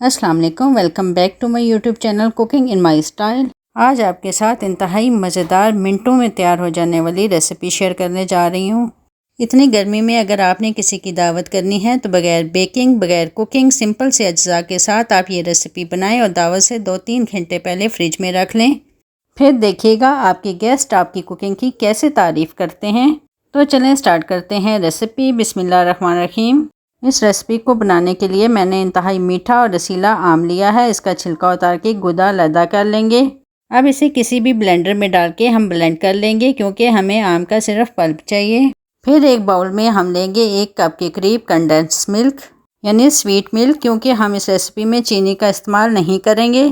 अस्सलाम वालेकुम, welcome back to my YouTube channel cooking in my style. आज आपके साथ इंतहाई मज़ेदार मिनटों में तैयार हो जाने वाली रेसिपी शेयर करने जा रही हूँ। इतनी गर्मी में अगर आपने किसी की दावत करनी है तो बगैर बेकिंग, बगैर कुकिंग, सिंपल से अज्जा के साथ आप ये रेसिपी बनाएं और दावत से 2-3 घंटे पहले फ्रिज में रख लें। फिर देखिएगा आपके गेस्ट आपकी कुकिंग की कैसे तारीफ़ करते हैं। तो चलें स्टार्ट करते हैं रेसिपी। बिस्मिल्लाहिर्रहमानिर्रहीम। इस रेसिपी को बनाने के लिए मैंने इंतहाई मीठा और रसीला आम लिया है। इसका छिलका उतार के गूदा अलहदा कर लेंगे। अब इसे किसी भी ब्लेंडर में डाल के हम ब्लेंड कर लेंगे क्योंकि हमें आम का सिर्फ पल्प चाहिए। फिर एक बाउल में हम लेंगे 1 कप के करीब कंडेंस मिल्क यानी स्वीट मिल्क, क्योंकि हम इस रेसिपी में चीनी का इस्तेमाल नहीं करेंगे।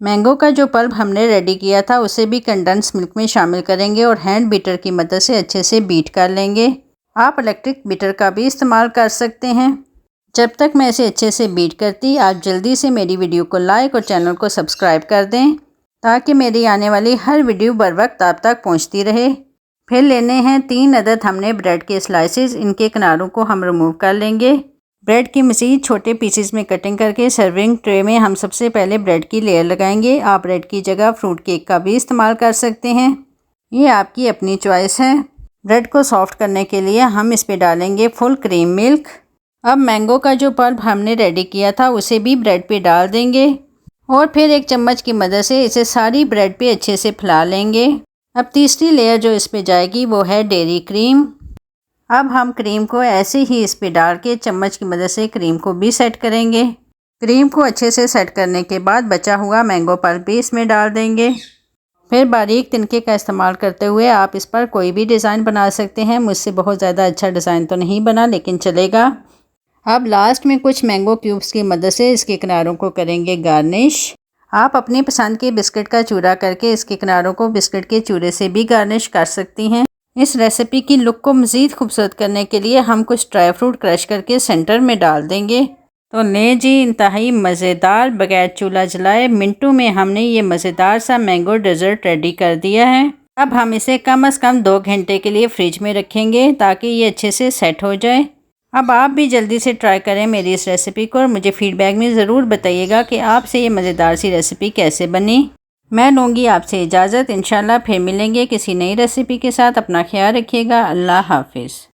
मैंगो का जो पल्प हमने रेडी किया था उसे भी कंडेंस मिल्क में शामिल करेंगे और हैंड बीटर की मदद से अच्छे से बीट कर लेंगे। आप इलेक्ट्रिक बीटर का भी इस्तेमाल कर सकते हैं। जब तक मैं इसे अच्छे से बीट करती, आप जल्दी से मेरी वीडियो को लाइक और चैनल को सब्सक्राइब कर दें ताकि मेरी आने वाली हर वीडियो बर वक्त आप तक पहुंचती रहे। फिर लेने हैं 3 अदद हमने ब्रेड के स्लाइसेस। इनके किनारों को हम रिमूव कर लेंगे। ब्रेड की मज़ीद छोटे पीसेस में कटिंग करके सर्विंग ट्रे में हम सबसे पहले ब्रेड की लेयर लगाएंगे। आप ब्रेड की जगह फ्रूट केक का भी इस्तेमाल कर सकते हैं, ये आपकी अपनी चॉइस है। ब्रेड को सॉफ्ट करने के लिए हम इस पे डालेंगे फुल क्रीम मिल्क। अब मैंगो का जो पल्प हमने रेडी किया था उसे भी ब्रेड पे डाल देंगे और फिर एक चम्मच की मदद से इसे सारी ब्रेड पे अच्छे से फैला लेंगे। अब तीसरी लेयर जो इस पे जाएगी वो है डेयरी क्रीम। अब हम क्रीम को ऐसे ही इस पे डाल के चम्मच की मदद से क्रीम को भी सेट करेंगे। क्रीम को अच्छे से सेट करने के बाद बचा हुआ मैंगो पल्प भी इसमें डाल देंगे। फिर बारीक तिनके का इस्तेमाल करते हुए आप इस पर कोई भी डिज़ाइन बना सकते हैं। मुझसे बहुत ज़्यादा अच्छा डिज़ाइन तो नहीं बना, लेकिन चलेगा। अब लास्ट में कुछ मैंगो क्यूब्स की मदद से इसके किनारों को करेंगे गार्निश। आप अपनी पसंद के बिस्किट का चूरा करके इसके किनारों को बिस्किट के चूरे से भी गार्निश कर सकती हैं। इस रेसिपी की लुक को मज़ीद खूबसूरत करने के लिए हम कुछ ड्राई फ्रूट क्रश करके सेंटर में डाल देंगे। तो ले जी, इंतहाई मज़ेदार बगैर चूल्हा जलाए मिनटों में हमने ये मज़ेदार सा मैंगो डेज़र्ट रेडी कर दिया है। अब हम इसे कम से कम 2 घंटे के लिए फ्रिज में रखेंगे ताकि ये अच्छे से सेट हो जाए। अब आप भी जल्दी से ट्राई करें मेरी इस रेसिपी को और मुझे फ़ीडबैक में ज़रूर बताइएगा कि आपसे ये मज़ेदार सी रेसिपी कैसे बनी। मैं लूँगी आपसे इजाज़त। इंशाल्लाह फिर मिलेंगे किसी नई रेसिपी के साथ। अपना ख्याल रखिएगा। अल्लाह हाफिज़।